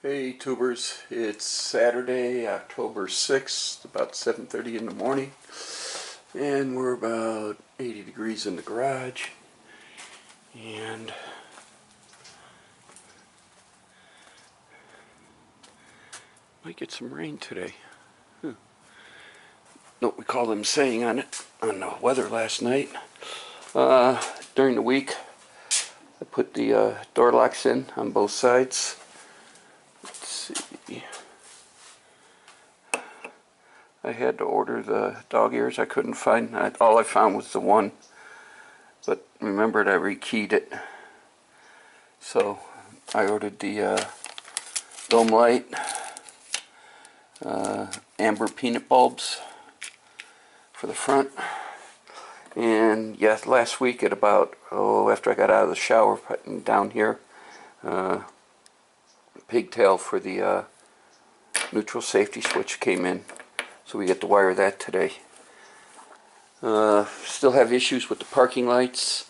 Hey tubers, it's Saturday, October 6th, about 7:30 in the morning, and we're about 80 degrees in the garage, and might get some rain today. Know what we call them saying on the weather last night. During the week, I put the door locks in on both sides. Let's see. I had to order the dog ears. I couldn't find. All I found was the one. But remembered I rekeyed it. So I ordered the dome light, amber peanut bulbs for the front. And yes, last week at about, after I got out of the shower, putting down here, pigtail for the neutral safety switch came in. So we get to wire that today. Still have issues with the parking lights.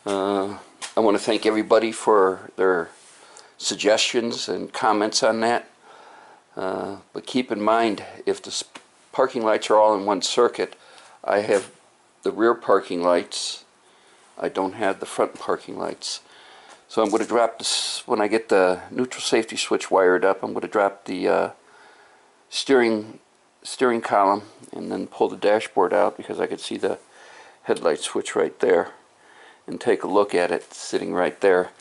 I want to thank everybody for their suggestions and comments on that. But keep in mind, if the parking lights are all in one circuit, I have the rear parking lights. I don't have the front parking lights. So I'm going to drop this, when I get the neutral safety switch wired up, I'm going to drop the steering column and then pull the dashboard out, because I could see the headlight switch right there, and take a look at it sitting right there.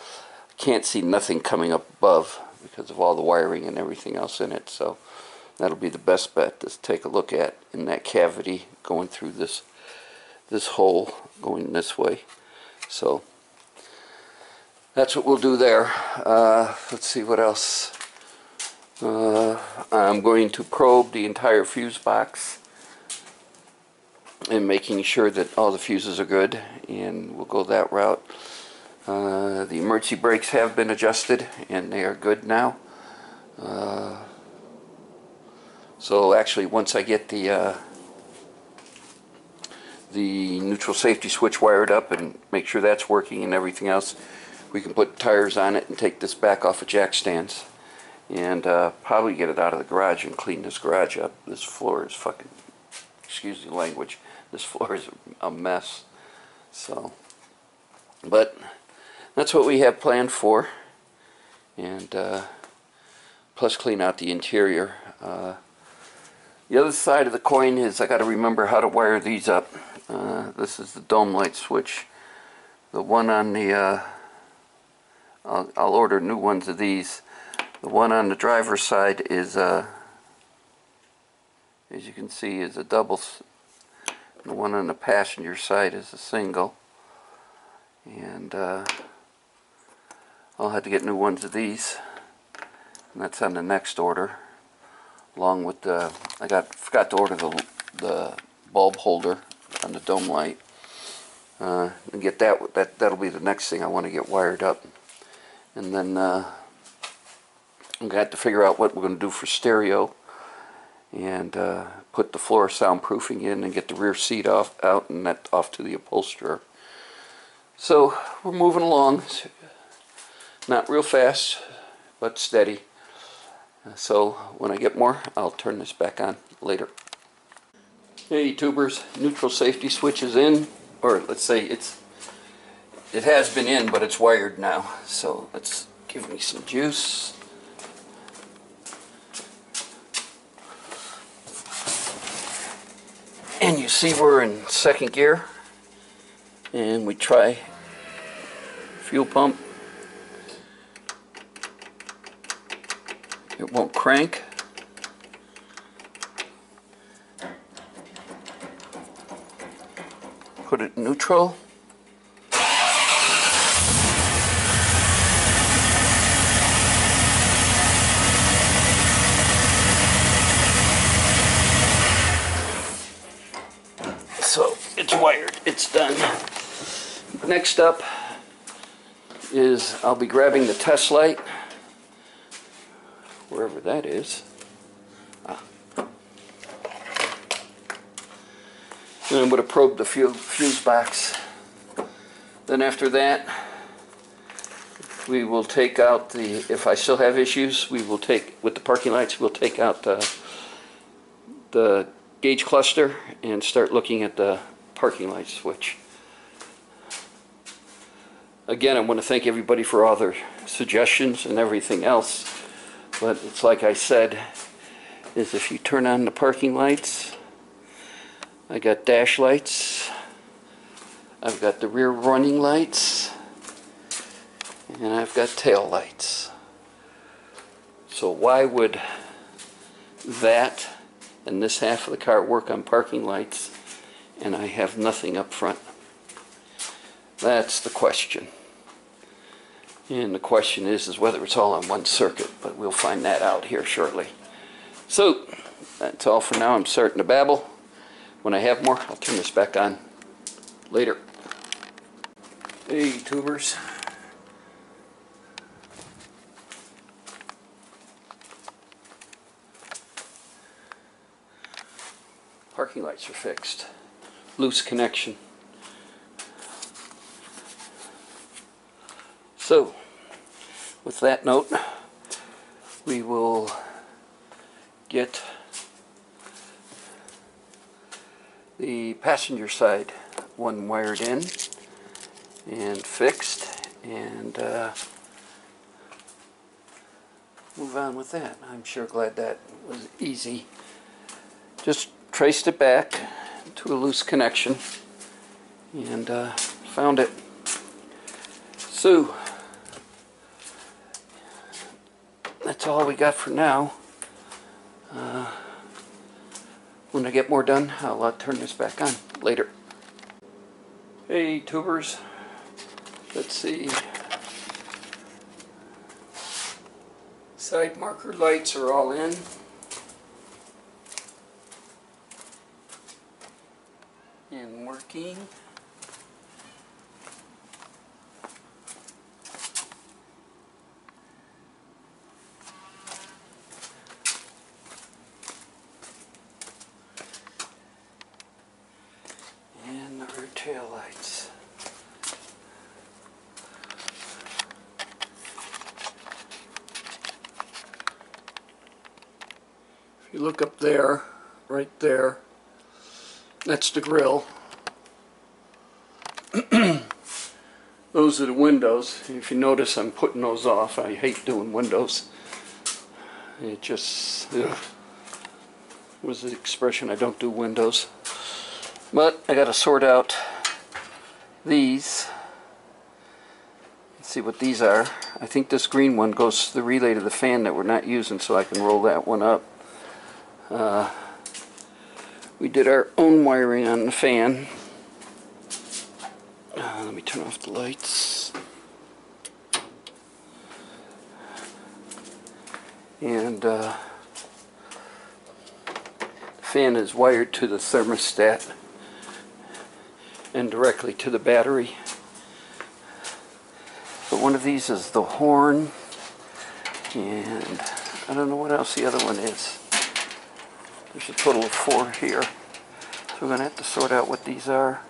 Can't see nothing coming up above because of all the wiring and everything else in it, so that'll be the best bet to take a look at in that cavity going through this hole going this way. So that's what we'll do there. Let's see what else. I'm going to probe the entire fuse box and making sure that all the fuses are good, and we'll go that route. The emergency brakes have been adjusted and they are good now. So actually, once I get the neutral safety switch wired up and make sure that's working and everything else, we can put tires on it and take this back off of jack stands, and probably get it out of the garage and clean this garage up. This floor is fucking, excuse the language, this floor is a mess. So, but that's what we have planned for, and plus clean out the interior. The other side of the coin is I got to remember how to wire these up. This is the dome light switch. The one on the I'll order new ones of these. The one on the driver's side is, as you can see, is a double. The one on the passenger side is a single. And I'll have to get new ones of these. And that's on the next order. Along with the, forgot to order the bulb holder on the dome light. And get that'll be the next thing I want to get wired up. And then I'm going to have to figure out what we're going to do for stereo, and put the floor soundproofing in and get the rear seat out and that off to the upholsterer. So we're moving along, not real fast but steady. So when I get more, I'll turn this back on later. Hey tubers, neutral safety switch is in, or let's say it has been in, but it's wired now. So let's give me some juice. And you see we're in second gear, and we try fuel pump. It won't crank. Put it in neutral. So it's wired, it's done. Next up is I'll be grabbing the test light, wherever that is. And I'm going to probe the fuse box. Then after that, we will take out if I still have issues, we will take, with the parking lights, we'll take out the gauge cluster and start looking at the parking light switch. Again, I want to thank everybody for all their suggestions and everything else, but it's like I said, is if you turn on the parking lights, I got dash lights, I've got the rear running lights, and I've got tail lights. So why would that and this half of the car work on parking lights and I have nothing up front? That's the question. And the question is whether it's all on one circuit, but we'll find that out here shortly. So that's all for now. I'm starting to babble. When I have more, I'll turn this back on later. Hey, tubers. Parking lights are fixed. Loose connection. So, with that note, we will get the passenger side one wired in and fixed, and move on with that. I'm sure glad that was easy. Just traced it back to a loose connection and found it. So that's all we got for now. When I get more done, I'll turn this back on later. Hey, tubers. Let's see. Side marker lights are all in. And working. And the rear tail lights. If you look up there, right there, that's the grill. Those are the windows. If you notice, I'm putting those off. I hate doing windows. It just was the expression, I don't do windows. But I got to sort out these. Let's see what these are. I think this green one goes to the relay to the fan that we're not using, so I can roll that one up. We did our own wiring on the fan. Let me turn off the lights. And the fan is wired to the thermostat and directly to the battery. But one of these is the horn, and I don't know what else the other one is. There's a total of 4 here. So we're going to have to sort out what these are.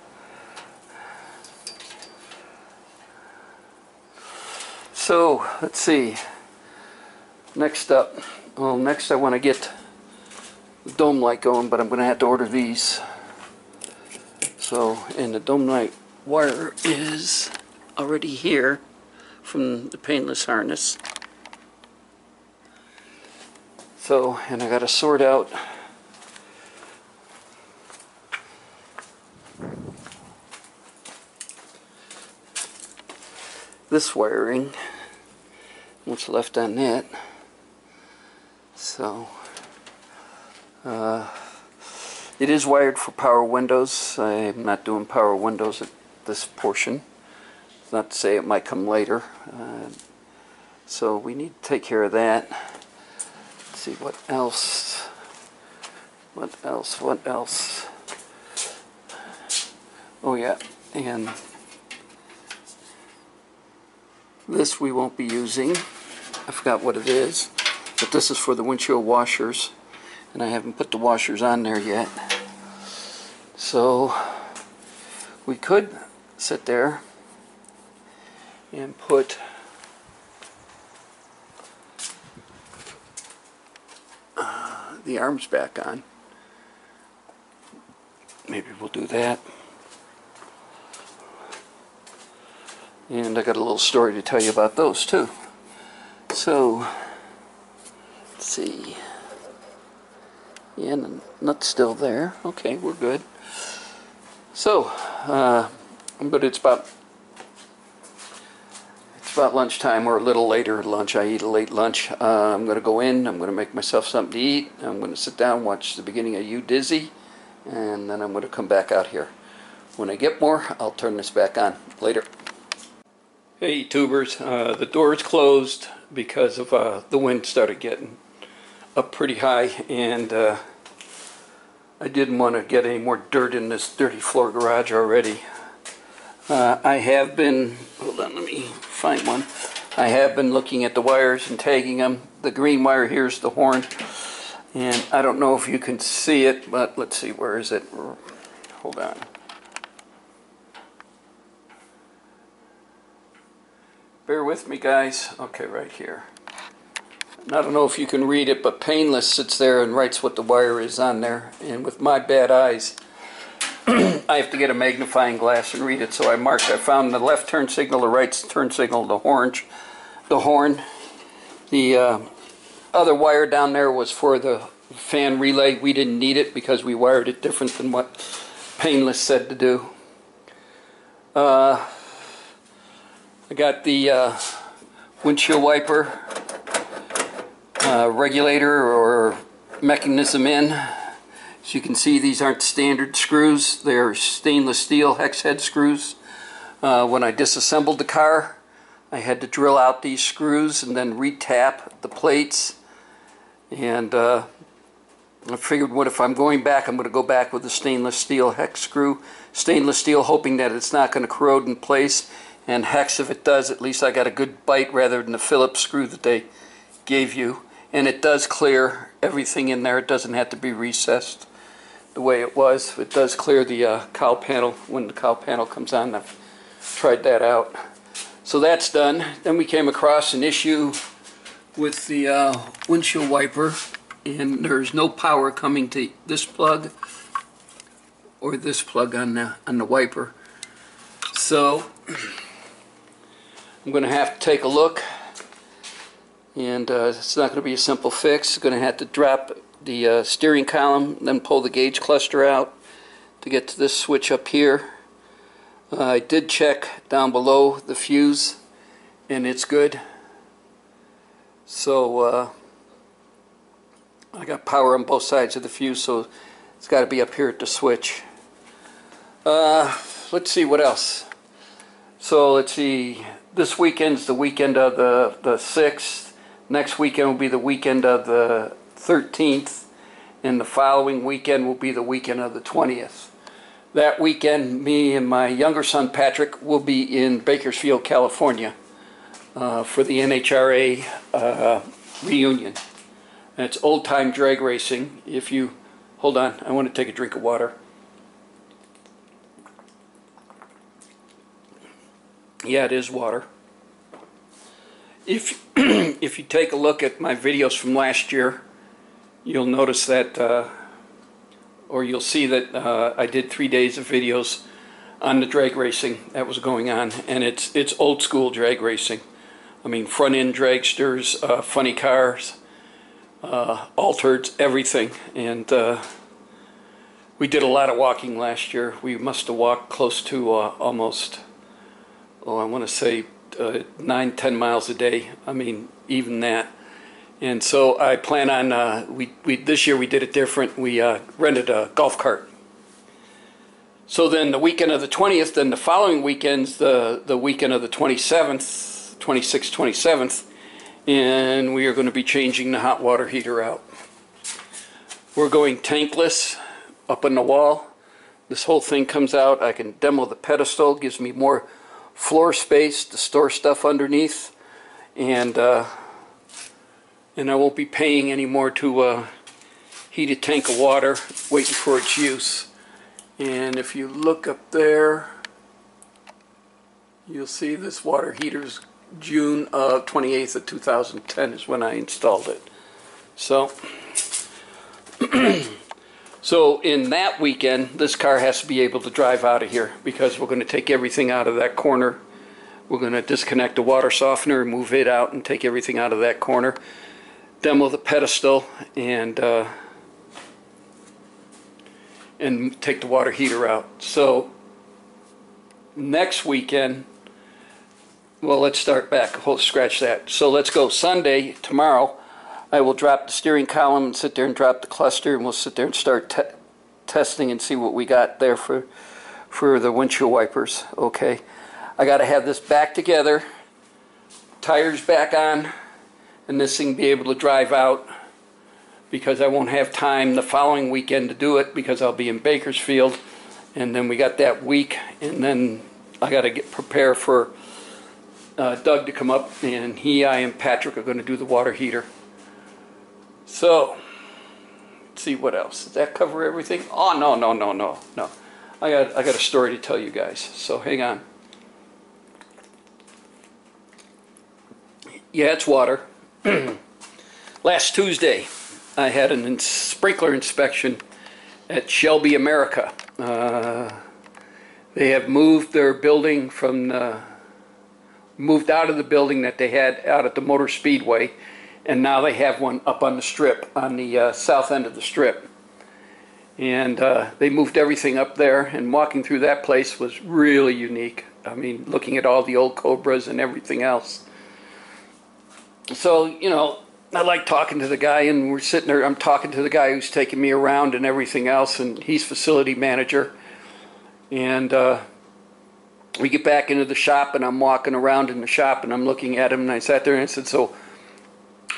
So, let's see. Next up, well, next I want to get the dome light going, but I'm going to have to order these. So, and the dome light wire is already here from the painless harness. So, and I got to sort out this wiring, what's left on that. So it is wired for power windows. I'm not doing power windows at this portion. It's not to say it might come later. So we need to take care of that. Let's see what else. What else? Oh yeah, and this we won't be using. I forgot what it is, but this is for the windshield washers, and I haven't put the washers on there yet. So we could sit there and put the arms back on. Maybe we'll do that. And I got a little story to tell you about those too. So, let's see. Yeah, the nut's still there. Okay, we're good. So, but it's about lunchtime, or a little later lunch. I eat a late lunch. I'm going to go in. I'm going to make myself something to eat. I'm going to sit down, watch the beginning of You Dizzy, and then I'm going to come back out here. When I get more, I'll turn this back on. Later. Hey tubers, the door is closed because of the wind started getting up pretty high, and I didn't want to get any more dirt in this dirty floor garage already. I have been, hold on, let me find one. I have been looking at the wires and tagging them. The green wire here is the horn, and I don't know if you can see it, but let's see, where is it? Hold on. Bear with me, guys. Okay, right here. And I don't know if you can read it, but Painless sits there and writes what the wire is on there. And with my bad eyes, I have to get a magnifying glass and read it. So I marked. I found the left turn signal, the right turn signal, the horn. The other wire down there was for the fan relay. We didn't need it because we wired it different than what Painless said to do. I got the windshield wiper regulator or mechanism in. As you can see, these aren't standard screws. They're stainless steel hex head screws. When I disassembled the car, I had to drill out these screws and then re-tap the plates. And I figured, what if I'm going back, I'm going to go back with the stainless steel hex screw. Stainless steel, hoping that it's not going to corrode in place. And hex, if it does, at least I got a good bite rather than the Phillips screw that they gave you. And it does clear everything in there. It doesn't have to be recessed the way it was. It does clear the cowl panel when the cowl panel comes on. I've tried that out. So that's done. Then we came across an issue with the windshield wiper, and there's no power coming to this plug or this plug on the wiper. So I'm going to have to take a look, and it's not going to be a simple fix. I'm going to have to drop the steering column, then pull the gauge cluster out to get to this switch up here. I did check down below the fuse, and it's good. So I got power on both sides of the fuse, so it's got to be up here at the switch. Let's see what else. So let's see. This weekend's the weekend of the 6th. Next weekend will be the weekend of the 13th. And the following weekend will be the weekend of the 20th. That weekend, me and my younger son Patrick will be in Bakersfield, California for the NHRA reunion. And it's old-time drag racing. If you, hold on, I want to take a drink of water. Yeah, it is water. If you take a look at my videos from last year, you'll notice that, or you'll see that I did 3 days of videos on the drag racing that was going on, and it's old school drag racing. I mean, front end dragsters, funny cars, altereds, everything. And we did a lot of walking last year. We must have walked close to almost, I want to say 9-10 miles a day. I mean, even that. And so I plan on, this year we did it different. We rented a golf cart. So then the weekend of the 20th, then the following weekend's the weekend of the 27th, 26th, 27th, and we are going to be changing the hot water heater out. We're going tankless up on the wall. This whole thing comes out. I can demo the pedestal, gives me more floor space to store stuff underneath, and I won't be paying any more to heat a tank of water waiting for its use. And if you look up there, you'll see this water heater's June 28th of 2010 is when I installed it. So So in that weekend, this car has to be able to drive out of here because we're going to take everything out of that corner. We're going to disconnect the water softener and move it out and take everything out of that corner. Demo the pedestal and take the water heater out. So next weekend, well, let's start back. Scratch that. So let's go Sunday, tomorrow. I will drop the steering column and sit there and drop the cluster, and we'll sit there and start testing and see what we got there for the windshield wipers. Okay, I got to have this back together, tires back on, and this thing be able to drive out, because I won't have time the following weekend to do it because I'll be in Bakersfield, and then we got that week, and then I got to prepare for Doug to come up, and I and Patrick are going to do the water heater. So, let's see what else. Does that cover everything? Oh, no. I got a story to tell you guys. So, hang on. Yeah, it's water. Last Tuesday, I had a sprinkler inspection at Shelby America. They have moved their building moved out of the building that they had out at the Motor Speedway, and now they have one up on the strip, on the south end of the strip. And they moved everything up there, and walking through that place was really unique. I mean, looking at all the old Cobras and everything else. So, you know, I like talking to the guy, and we're sitting there, I'm talking to the guy who's taking me around and everything else, and he's facility manager. And we get back into the shop, and I'm walking around in the shop, and I'm looking at him, and I sat there and I said, so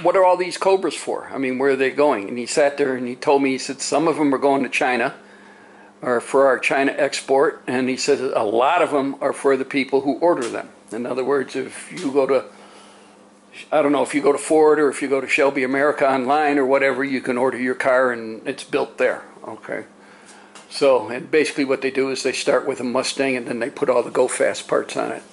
what are all these Cobras for? I mean, where are they going? And he sat there and he told me, he said, some of them are going to China, or for our China export, and he said a lot of them are for the people who order them. In other words, if you go to, I don't know, if you go to Ford or if you go to Shelby America online or whatever, you can order your car and it's built there, okay? So, and basically what they do is they start with a Mustang and then they put all the go-fast parts on it.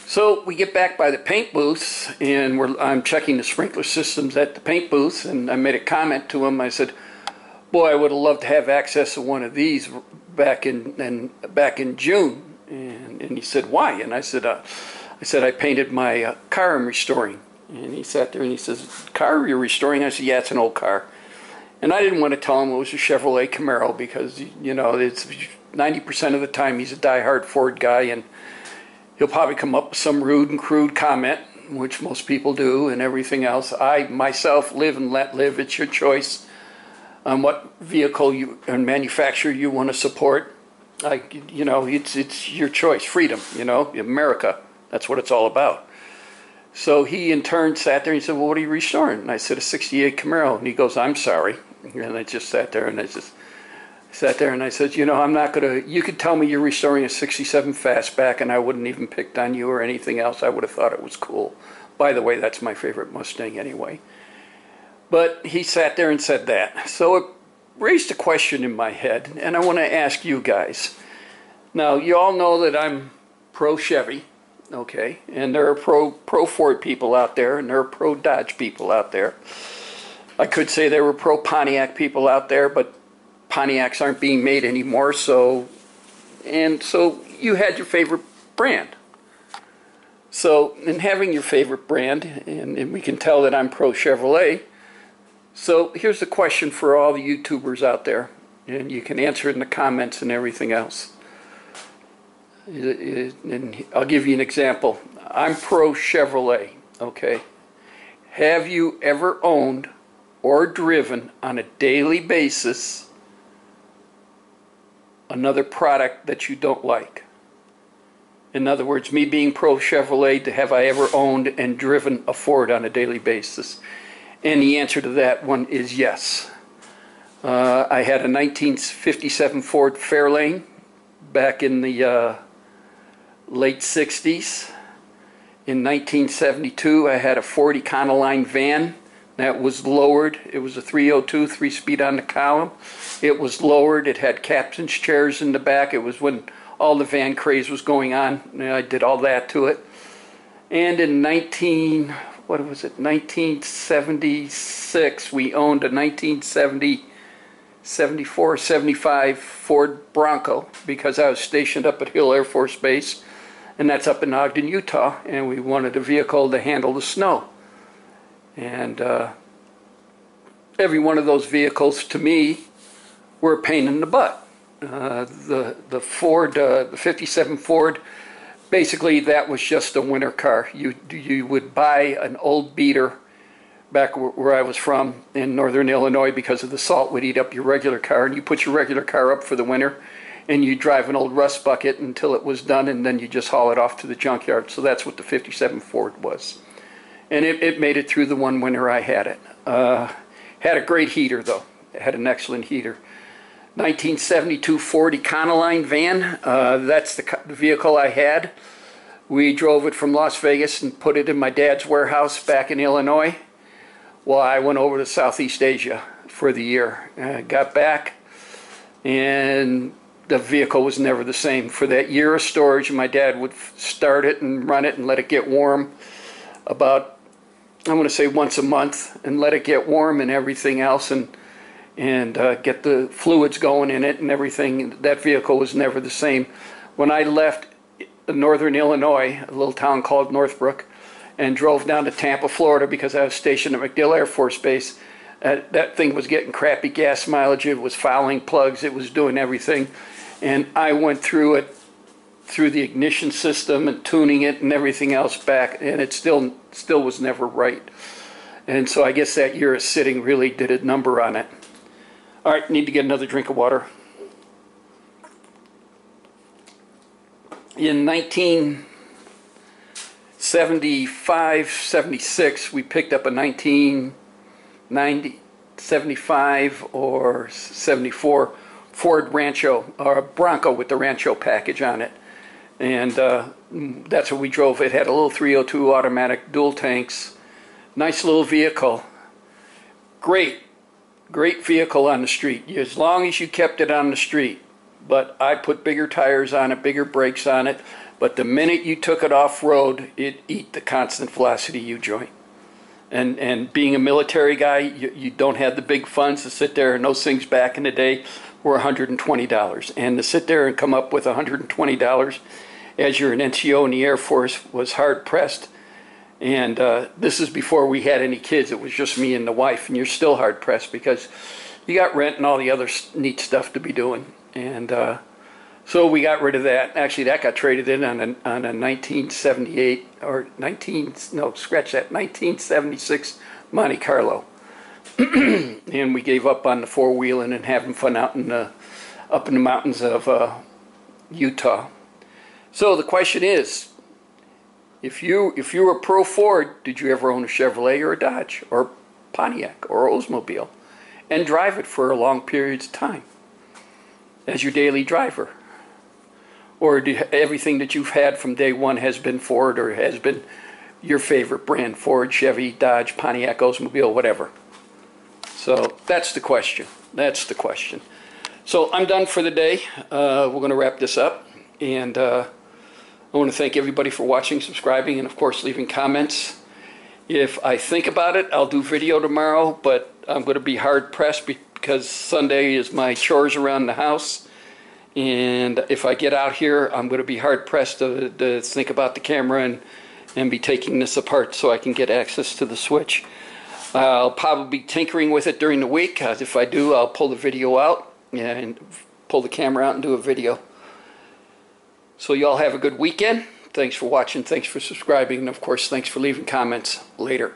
So we get back by the paint booths, and I'm checking the sprinkler systems at the paint booths, and I made a comment to him. I said, boy, I would have loved to have access to one of these back in June. And he said, why? And I said, I painted my car I'm restoring. And he sat there and he says, car you're restoring? I said, yeah, it's an old car. And I didn't want to tell him it was a Chevrolet Camaro because, you know, it's 90% of the time he's a diehard Ford guy, and he'll probably come up with some rude and crude comment, which most people do, and everything else. I, myself, live and let live. It's your choice on what vehicle and manufacturer you want to support. You know, it's your choice. Freedom, you know, America. That's what it's all about. So he, in turn, sat there and he said, well, what are you restoring? And I said, a 68 Camaro. And he goes, I'm sorry. And I just sat there and I said, you know, I'm not going to, you could tell me you're restoring a 67 Fastback and I wouldn't even picked on you or anything else. I would have thought it was cool. By the way, that's my favorite Mustang anyway. But he sat there and said that. So it raised a question in my head, and I want to ask you guys. Now, you all know that I'm pro-Chevy, okay? And there are pro-Ford people out there, and there are pro-Dodge people out there. I could say there were pro-Pontiac people out there, but Pontiacs aren't being made anymore, so you had your favorite brand. So in having your favorite brand, and we can tell that I'm pro-Chevrolet, so here's the question for all the YouTubers out there, and you can answer it in the comments and everything else. And I'll give you an example. I'm pro-Chevrolet, okay? Have you ever owned or driven on a daily basis another product that you don't like? In other words, me being pro-Chevrolet, have I ever owned and driven a Ford on a daily basis? And the answer to that one is yes. I had a 1957 Ford Fairlane back in the late 60s. In 1972, I had a Ford Econoline van that was lowered. It was a 302, 3-speed on the column. It was lowered. It had captain's chairs in the back. It was when all the van craze was going on. And I did all that to it. And in what was it, 1976. We owned a 1970, 74, 75 Ford Bronco because I was stationed up at Hill Air Force Base, and that's up in Ogden, Utah, and we wanted a vehicle to handle the snow. And every one of those vehicles, to me, were a pain in the butt. The Ford, the 57 Ford, basically that was just a winter car. You would buy an old beater back where I was from in northern Illinois because of the salt would eat up your regular car, and you put your regular car up for the winter and you drive an old rust bucket until it was done, and then you just haul it off to the junkyard. So that's what the 57 Ford was. And it made it through the one winter I had it. Had a great heater though. It had an excellent heater. 1972 Ford Econoline van. That's the vehicle I had. We drove it from Las Vegas and put it in my dad's warehouse back in Illinois. Well, I went over to Southeast Asia for the year. Got back, and the vehicle was never the same. For that year of storage, my dad would start it and run it and let it get warm about, I want to say, once a month, and let it get warm and everything else, and get the fluids going in it and everything. That vehicle was never the same. When I left northern Illinois, a little town called Northbrook, and drove down to Tampa, Florida, because I was stationed at MacDill Air Force Base, that thing was getting crappy gas mileage. It was fouling plugs. It was doing everything. And I went through it, through the ignition system and tuning it and everything else back, and it still was never right. And so I guess that year of sitting really did a number on it. All right, need to get another drink of water. In 1975, 76, we picked up a 1975 or 74 Ford Rancho, or a Bronco with the Rancho package on it. And that's what we drove. It had a little 302 automatic, dual tanks. Nice little vehicle. Great vehicle on the street, as long as you kept it on the street. But I put bigger tires on it, bigger brakes on it. But the minute you took it off-road, it eat the constant velocity U-joint. And being a military guy, you don't have the big funds to sit there, and those things back in the day were $120. And to sit there and come up with $120 as you're an NCO in the Air Force was hard-pressed. And this is before we had any kids. It was just me and the wife, and you're still hard-pressed because you got rent and all the other neat stuff to be doing. And so we got rid of that. Actually, that got traded in on a 1978 or 1976 Monte Carlo. And we gave up on the four-wheeling and having fun out in the mountains of Utah. So the question is, if you were pro Ford, did you ever own a Chevrolet or a Dodge or Pontiac or Oldsmobile and drive it for long periods of time as your daily driver? Or everything that you've had from day one has been Ford, or has been your favorite brand, Ford, Chevy, Dodge, Pontiac, Oldsmobile, whatever? So that's the question. That's the question. So I'm done for the day. We're going to wrap this up. And I want to thank everybody for watching, subscribing, and of course leaving comments. If I think about it, I'll do video tomorrow, but I'm going to be hard pressed because Sunday is my chores around the house. And if I get out here, I'm going to be hard pressed to think about the camera and be taking this apart so I can get access to the switch. I'll probably be tinkering with it during the week. If I do, I'll pull the video out and pull the camera out and do a video. So y'all have a good weekend. Thanks for watching. Thanks for subscribing. And of course, thanks for leaving comments. Later.